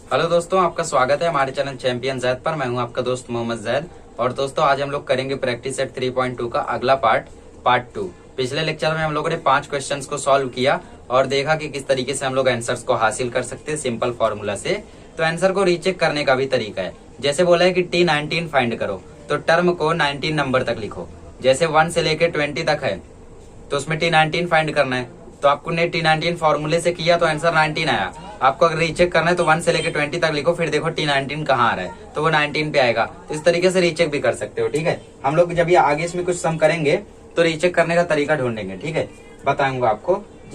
Hello दोस्तों, आपका स्वागत है हमारे चैनल चैंपियन जैद पर। मैं हूं आपका दोस्त मोहम्मद जैद। और दोस्तों आज हम लोग करेंगे प्रैक्टिस सेट 3.2 का अगला पार्ट 2। पिछले लेक्चर में हम लोगों ने 5 क्वेश्चंस को सॉल्व किया और देखा कि किस तरीके से हम लोग आंसर्स को हासिल कर सकते हैं सिंपल फॉर्मूला से। तो आंसर को रीचेक करने का भी तरीका है। जैसे बोला है कि T19 फाइंड करो, तो टर्म को 19 नंबर तक लिखो। जैसे 1 से लेके 20 तक है तो उसमें T19 फाइंड करना है। तो आपको ने T19 फॉर्मूले से किया तो आंसर 19 आया। आपको अगर रीचेक करना है तो 1 से लेके 20 तक लिखो, फिर देखो T19 कहाँ आ रहा है तो वो 19 पे आएगा। तो इस तरीके से रीचेक भी कर सकते हो। ठीक है, हम लोग जब ये आगे इसमें कुछ सम करेंगे तो रीचेक करने का तरीका ढूंढेंगे। ठीक है, बताऊंगा आपको,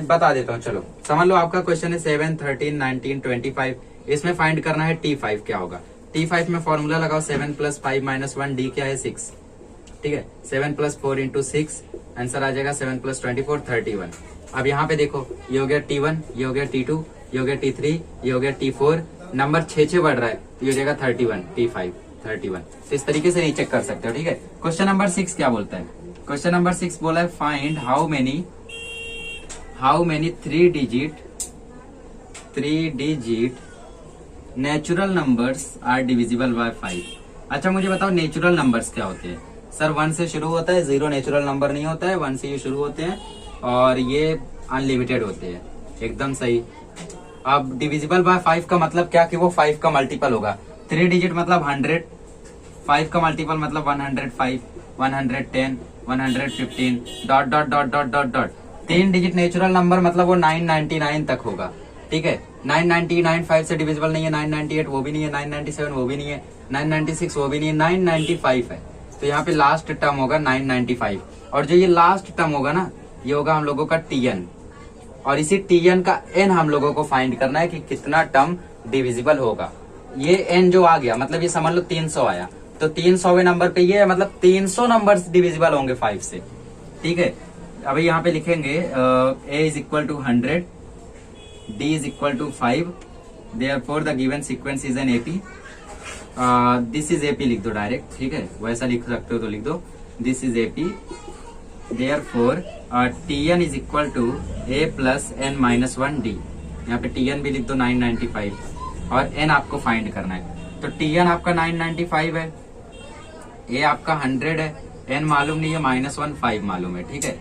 बता देता हूँ। चलो समझ लो, आपका क्वेश्चन है 7, 13, 19, 25। इसमें फाइंड करना है T5 क्या होगा। T5 में फॉर्मूला लगाओ 7 + 5 - 1 D क्या है 6। ठीक है, 7 + 4 × 6 आंसर आ जाएगा 7 + 24 31। अब यहाँ पे देखो, ये हो गया T1, ये हो गया T2, ये हो गया T3, ये हो गया T4। नंबर 6 बढ़ रहा है तो ये हो जाएगा 31, T5 31। तो इस तरीके से रीचेक कर सकते हो। ठीक है, क्वेश्चन नंबर 6 क्या बोलता है। क्वेश्चन नंबर 6 बोला है find how many 3 digit natural numbers are divisible by 5। अच्छा मुझे बताओ नेचुरल नंबर्स क्या होते हैं। सर 1 से शुरू होता है, 0 नेचुरल नंबर नहीं होता है। 1 से ये शुरू होते हैं और ये अनलिमिटेड होते हैं। एकदम सही। अब डिविजिबल बाय 5 का मतलब क्या कि वो 5 का मल्टीपल होगा। 3 डिजिट मतलब 100, 5 का मल्टीपल मतलब 105, 110, 115 dot dot dot dot dot dot. 3 digit natural number मतलब वो 999 तक होगा। ठीक है, 999 5 से डिविजिबल नहीं है, 998 वो भी नहीं है, 997 वो भी नहीं है, 996 वो भी नहीं है, 995 है। तो यहाँ पे लास्ट टर्म होगा 995। और जो ये लास्ट टर्म होगा ना, ये होगा हम लोगों का Tn। और इसी Tn का n हम लोगों को फाइंड करना है कि कितना टर्म डिविजिबल होगा। ये n जो आ गया मतलब ये समझ लो 300 आया, तो 300वें नंबर पे ये है, मतलब 300 नंबर डिविजिबल होंगे 5 से। ठीक है, अभी यहाँ पे लिखेंगे a = 100, d = 5, therefore the given sequence is an AP। This is AP लिख दो डायरेक्ट। ठीक है, वैसा लिख सकते हो तो लिख दो this is AP। therefore Tn = a + n - 1 d। यहाँ पे Tn भी लिख दो 995 और n आपको फाइंड करना है। तो Tn आपका 995 है, a आपका 100 है, n मालूम नहीं है, -1 5 मालूम है। ठीक है,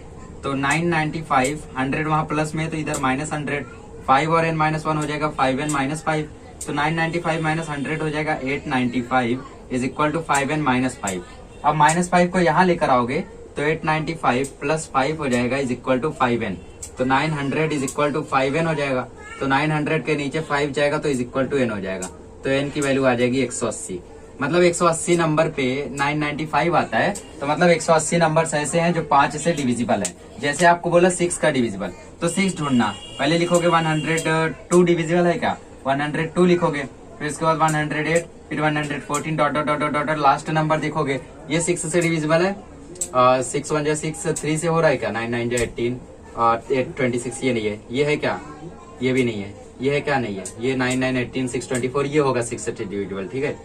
तो 995 100 वहां प्लस में तो इधर -100, 5 और n - 1 हो जाएगा 5n - 5। तो 995 - 100 हो जाएगा 895 = 5n - 5। अब -5 को यहाँ लेकर आओगे तो 895 + 5 हो जाएगा = 5n। तो 900 = 5n हो जाएगा। तो 900 के नीचे 5 जाएगा तो n हो जाएगा। तो n की वैल्यू आ जाएगी 180। मतलब 180 नंबर पे 995 आता है, तो मतलब 180 नंबर्स ऐसे हैं जो 5 से डिविजिबल है। जैसे आपको बोला 6 का डिविजिबल, तो 6 ढूंढना। पहले लिखोगे 102 डिविजिबल है क्या, 102 लिखोगे, फिर इसके बाद 108, फिर 114 dot dot dot dot. Last number देखोगे ये 6 से डिविजिबल है। 6 1 जा 6, 3 से हो रहा है क्या, 9 9 जा 18, 826 ये नहीं है, ये है क्या, ये भी नहीं है, ये है क्या, नहीं है, ये 9 9 18 6 24 ये होगा 6 से डिविजिबल। ठीक है,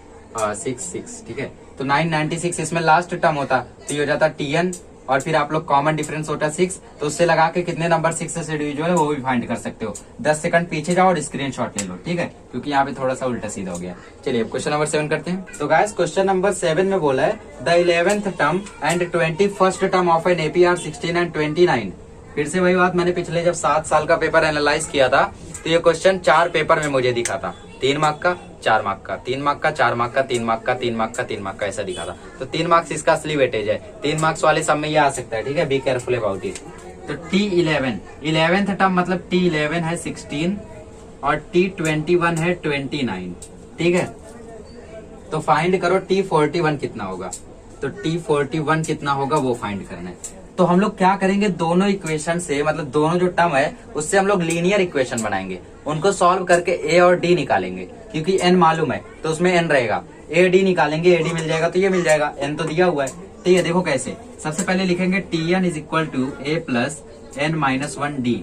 6 6। ठीक है, तो 996 इसमें लास्ट टर्म होता तो ये हो जाता Tn, और फिर आप लोग कॉमन डिफरेंस होता 6, तो उससे लगा के कितने नंबर 6 से डिविजिबल है वो भी फाइंड कर सकते हो। 10 सेकंड पीछे जाओ और स्क्रीनशॉट ले लो। ठीक है, क्योंकि यहाँ पे थोड़ा सा उल्टा सीधा हो गया। चलिए अब क्वेश्चन नंबर 7 करते हैं। तो गाइस क्वेश्चन नंबर 7 में बोला है the 11th term and 21st term of an APR 16 and 29। फिर से वही बात, मैंने पिछले जब 7 साल का पेपर एनालाइज किया था तो ये क्वेश्चन 4 पेपर में मुझे दिखा था। 3 मार्क का, 4 मार्क का, 3 मार्क का, 4 मार्क का, 3 मार्क का, 3 मार्क का, 3 मार्क का, ऐसा दिखा था। तो 3 मार्क्स इसका असली वेटेज है। 3 मार्क्स वाले सब में ये आ सकता है। ठीक है, बी केयरफुल अबाउट इट। तो T11 11th टर्म मतलब T11 है 16 और T21 है 29। ठीक है, तो फाइंड करो T41 कितना होगा। तो T41 कितना होगा वो फाइंड करना है। तो हम लोग क्या करेंगे, दोनों इक्वेशन से, मतलब दोनों जो टर्म है उससे हम लोग लीनियर इक्वेशन बनाएंगे। उनको सॉल्व करके a और d निकालेंगे, क्योंकि n मालूम है तो उसमें n रहेगा। a d निकालेंगे, a d मिल जाएगा तो ये मिल जाएगा, n तो दिया हुआ है। तो ये देखो कैसे, सबसे पहले लिखेंगे Tn = a + n - 1 d।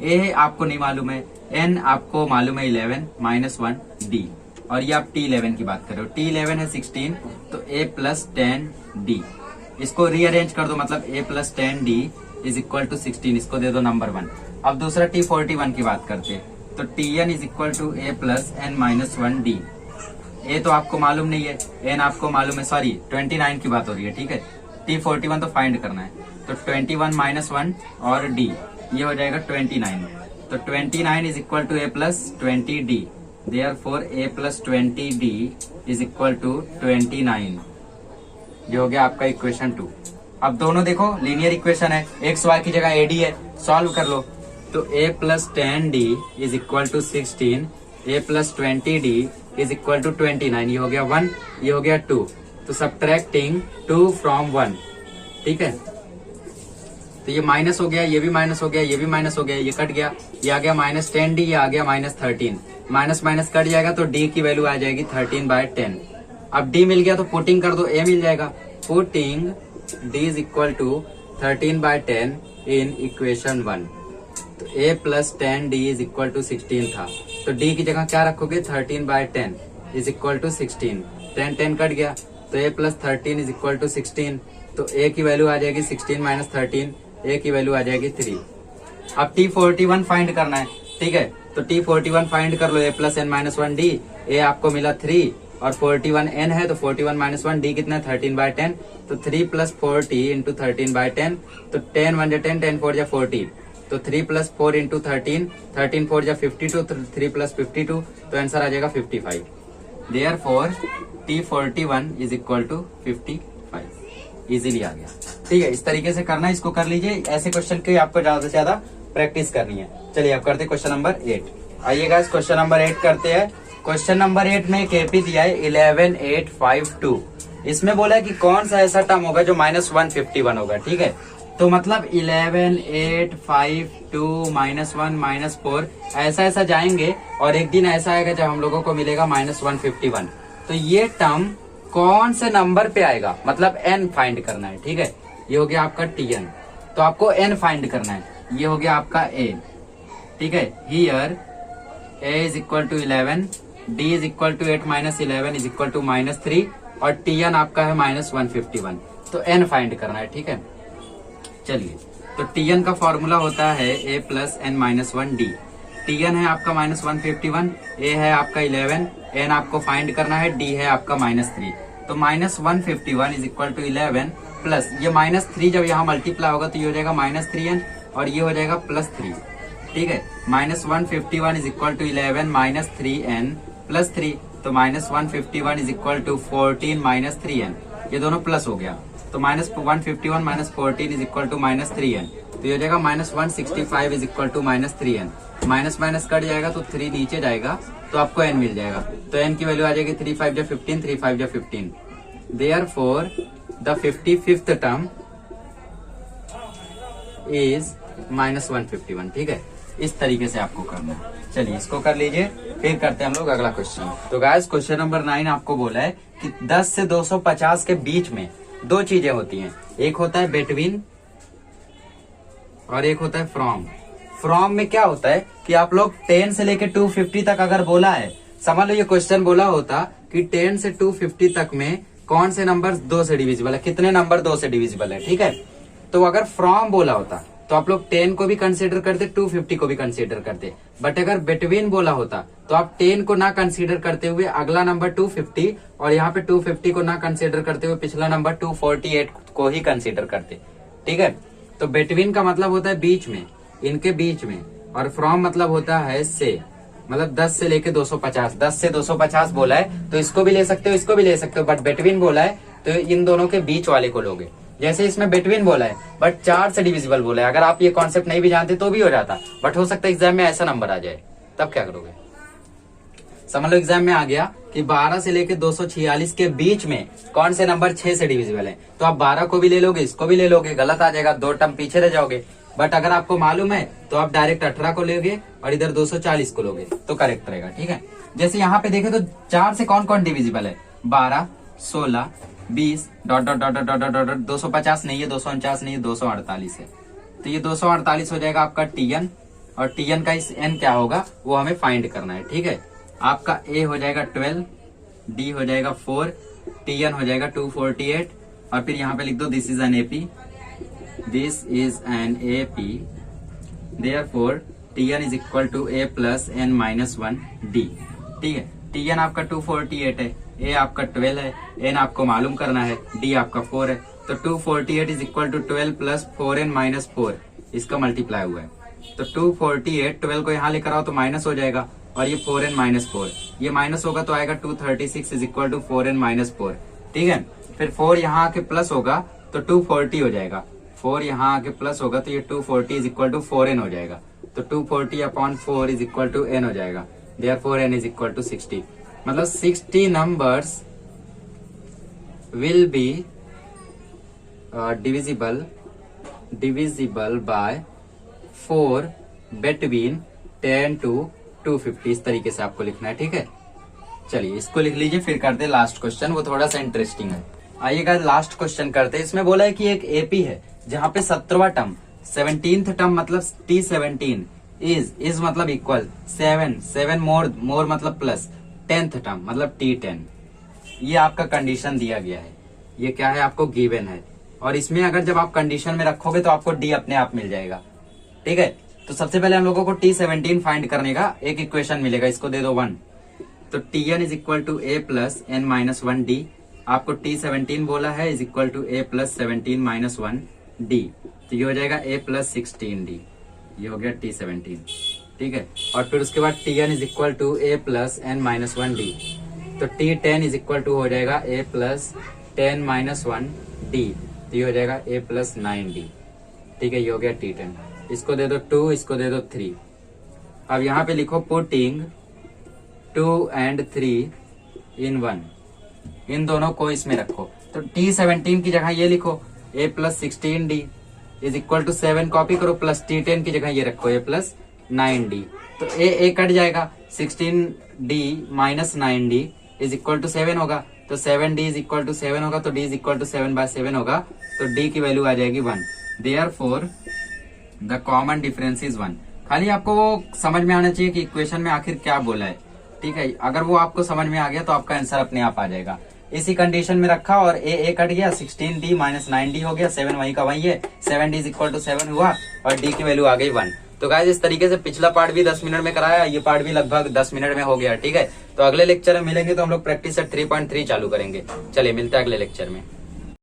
a आपको नहीं मालूम है, n आपको मालूम है 11 - 1 d, और ये आप T11 की बात कर रहे हो। T11 है 16 तो a + 10 d। इसको रीअरेंज कर दो, मतलब a + 10 d = 16, इसको दे दो नंबर 1। अब दूसरा T41 की बात करते हैं। तो Tn is equal to a plus n minus one d. A तो आपको मालूम नहीं है, एन आपको मालूम है, सॉरी 29 की बात हो रही है, ठीक है। T41 तो फाइंड करना है, तो 21 माइनस वन और डी, ये हो जाएगा 29। तो 29 is equal to a plus 20 d, therefore a plus 20 d is equal to 29। ये हो गया आपका इक्वेशन 2। अब दोनों देखो लीनियर इक्वेशन है, एक्स वाई की जगह ए डी है, सॉल्व कर लो। तो a plus 10 d is equal to 16, a plus 20 d is equal to 29। ये हो गया 1, ये हो गया 2। तो सब्ट्रैक्टिंग 2 फ्रॉम 1, ठीक है। तो ये माइनस हो गया, ये भी माइनस हो गया, ये भी माइनस हो गया, ये कट गया, ये आ गया माइनस 10 डी, ये आ गया माइनस 13। माइनस माइनस कट जाएगा तो डी की वैल्यू आ जाएगी 13/10। अब डी मिल गया तो पुटिंग कर दो, ए मिल जाएगा। Putting d is equal to 13/10 in equation 1। तो a plus 10 d is equal to 16 था, तो डी की जगह क्या रखोगे, 13/10 इज इक्वल टू 16। 10 कट गया, तो a plus 13 is equal to 16। तो ए की वैल्यू आ जाएगी 16 माइनस 13, ए की वैल्यू आ जाएगी 3। अब T41 फाइंड करना है, ठीक है। तो T41 फाइंड कर लो, a plus n minus one d, a आपको मिला 3 और 41 एन है, तो 41 माइनस वन डी कितना है, 13/10। तो 3 प्लस 40 इंटू 13/10, तो 10 1 जा 10, 10 4 जा 40, तो 3 प्लस 4 इंटू 13, 13 4 जा 52, तो 3 प्लस 52, तो आंसर आ जाएगा 55। Therefore T41 is equal to 55। Easily आ गया, ठीक है। इस तरीके से करना है, इसको कर लीजिए। ऐसे क्वेश्चन की आपको ज्यादा से ज्यादा प्रैक्टिस करनी है। चलिए अब करते हैं क्वेश्चन नंबर 8। आइए गाइस क्वेश्चन नंबर 8 करते हैं। क्वेश्चन नंबर 8 में केपी दिया है 11852। इसमें बोला है कि कौन सा ऐसा टर्म होगा जो -151 होगा, ठीक है। तो मतलब 11852 -1 -4 ऐसा ऐसा जाएंगे और एक दिन ऐसा आएगा जब हम लोगों को मिलेगा -151। तो ये टर्म कौन से नंबर पे आएगा, मतलब n फाइंड करना है, ठीक है। ये हो गया आपका Tn, तो आपको n फाइंड करना है। ये हो गया आपका a, ठीक है। Here a is equal to 11, d is equal to 8 minus 11 is equal to -3 और Tn आपका है -151। तो n फाइंड करना है, ठीक है। चलिए, तो Tn का फॉर्मूला होता है a plus n minus one d. Tn है आपका -151, a है आपका 11, n आपको फाइंड करना है, d है आपका -3। तो -151 इज इक्वल टू 11 प्लस ये -3 जब यहाँ मल्टीप्लाई होगा तो ये हो जाएगा -3n और ये हो जाएगा +3, ठीक है। -151 is equal to 11 -3n plus 3, तो -151 इज इक्वल टू 14 -3n, ये दोनों प्लस हो गया। तो -151 -14 इज इक्वल टू -3n, तो ये हो जाएगा -165 is equal to -3n। Minus minus cut जाएगा तो 3 नीचे जाएगा, तो आपको n मिल जाएगा। तो n की वैल्यू आ जाएगी 3 5 जा 15, 3 5 जा 15। Therefore the 55th term is -151, ठीक है। इस तरीके से आपको करना है। चलिए इसको कर लीजिए, फिर करते हैं हम लोग अगला क्वेश्चन। तो गाइस क्वेश्चन नंबर 9 आपको बोला है कि 10 से 250 के बीच में दो चीजें होती हैं, एक होता है बिटवीन और एक होता है फ्रॉम। फ्रॉम में क्या होता है कि आप लोग 10 से लेके 250 तक अगर बोला है, समझ लो ये क्वेश्चन बोला होता कि 10 से 250 तक में कौन से नंबर 2 से डिविजिबल है, कितने नंबर 2 से डिविजिबल है, ठीक है। तो अगर फ्रॉम बोला होता तो आप लोग 10 को भी कंसीडर करते, 250 को भी कंसीडर करते। बट अगर बिटवीन बोला होता तो आप 10 को ना कंसीडर करते हुए अगला नंबर 250 और यहाँ पे 250 को ना कंसीडर करते हुए पिछला नंबर 248 को ही कंसीडर करते, ठीक है। तो बिटवीन का मतलब होता है बीच में, इनके बीच में, और फ्रॉम मतलब होता है से, मतलब 10 से लेके 250, 10 से 250 बोला है तो इसको भी ले सकते हो, इसको भी ले सकते हो। बट बिटवीन बोला है तो इन दोनों के बीच वाले को लोगे। जैसे इसमें बिटवीन बोला है बट 4 से डिविजिबल बोला है, अगर आप ये कॉन्सेप्ट नहीं भी जानते तो भी हो जाता, बट हो सकता है एग्जाम में ऐसा नंबर आ जाए, तब क्या करोगे। समझ लो एग्जाम में आ गया कि 12 से लेके 246 के बीच में कौन से नंबर 6 से डिविजिबल है, तो आप 12 को भी ले लोगे, इसको भी ले लोगे, गलत आ जाएगा, 2 टर्म पीछे रह जाओगे। बट अगर आपको मालूम है तो आप डायरेक्ट 18 को लोगे और इधर 240 को लोगे तो करेक्ट रहेगा, ठीक है। जैसे यहाँ पे देखे तो 4 से कौन कौन डिविजिबल है, 12, 16, 20 dot dot dot dot dot dot 250 नहीं है, 249 नहीं है, 248 है। तो ये 248 हो जाएगा आपका Tn, और Tn का इस n क्या होगा वो हमें फाइंड करना है, ठीक है। आपका A हो जाएगा 12, D हो जाएगा 4, Tn हो जाएगा 248 और फिर यहाँ पे लिख दो this is an AP, this is an AP, therefore Tn is equal to a plus n minus 1 d। ठीक है, Tn आपका 248 है, a आपका 12 है, n आपको मालूम करना है, d आपका 4 है। तो 248 is equal to 12 plus 4n minus 4, इसका मल्टीप्लाई हुआ है। तो 248, 12 को यहाँ लेकर आओ तो माइनस हो जाएगा, और ये 4n माइनस 4, ये माइनस होगा तो आएगा 236 is equal to 4n minus 4। ठीक है, फिर 4 यहाँ आके प्लस होगा तो 240 हो जाएगा, 4 यहाँ आके प्लस होगा तो ये 240 इज इक्वल टू 4n हो जाएगा। तो 240 upon 4 is equal to n हो जाएगा, therefore n is equal to 60। मतलब 60 numbers will be divisible by 4 between 10 to 250। इस तरीके से आपको लिखना है। ठीक है, चलिए इसको लिख लीजिए, फिर करते हैं लास्ट क्वेश्चन, वो थोड़ा सा इंटरेस्टिंग है। आइएगा लास्ट क्वेश्चन करते हैं। इसमें बोला है कि एक एपी है जहां पे 17वां टर्म 17th टर्म मतलब T17 इज मतलब इक्वल 7 मोर मतलब प्लस 10th टर्म मतलब T10। ये आपका कंडीशन दिया गया है, ये क्या है आपको गिवन है, और इसमें अगर जब आप कंडीशन में रखोगे तो आपको डी अपने आप मिल जाएगा। ठीक है, तो सबसे पहले हम लोगों को T17 फाइंड करने का एक इक्वेशन मिलेगा, इसको दे दो 1। तो Tn is equal to a plus n minus 1 d, आपको T17 बोला है is equal to a plus 17 minus 1 d, तो ये हो जाएगा a प्लस 16 डी, ये हो गया T17। ठीक है, और फिर उसके बाद Tn is equal to a plus n minus 1 d, तो T10 इज इक्वल टू हो जाएगा a प्लस 10 माइनस 1 डी, तो ये हो जाएगा a प्लस 9 डी। ठीक है, ये हो गया T10। इसको दे दो 2, इसको दे दो 3। अब यहाँ पे लिखो पुटिंग 2 and 3 in 1, इन दोनों को इसमें रखो। तो T17 की जगह ये लिखो a plus 16 d is equal to 7 copy करो, प्लस T10 की जगह ये रखो a प्लस 9 डी, तो a कट जाएगा, 16 d minus 9 d is equal to 7 होगा, तो 7d इज इक्वल टू 7 होगा, तो d इज इक्वल टू 7/7 होगा, तो d की वैल्यू आ जाएगी 1। Therefore the common difference is 1। खाली आपको वो समझ में आना चाहिए कि इक्वेशन में आखिर क्या बोला है। ठीक है, अगर वो आपको समझ में आ गया तो आपका आंसर अपने आप आ जाएगा। इसी कंडीशन में रखा और a कट गया, 16d माइनस 9d हो गया, 7 वही का वही है, 7d इज इक्वल टू 7 हुआ, और d की वैल्यू आ गई 1। तो गाइस इस तरीके से पिछला पार्ट भी 10 मिनट में कराया, ये पार्ट भी लगभग 10 मिनट में हो गया। ठीक है, तो अगले लेक्चर में मिलेंगे तो हम लोग प्रैक्टिस सेट 3.3 चालू करेंगे। चलिए मिलते हैं अगले लेक्चर में।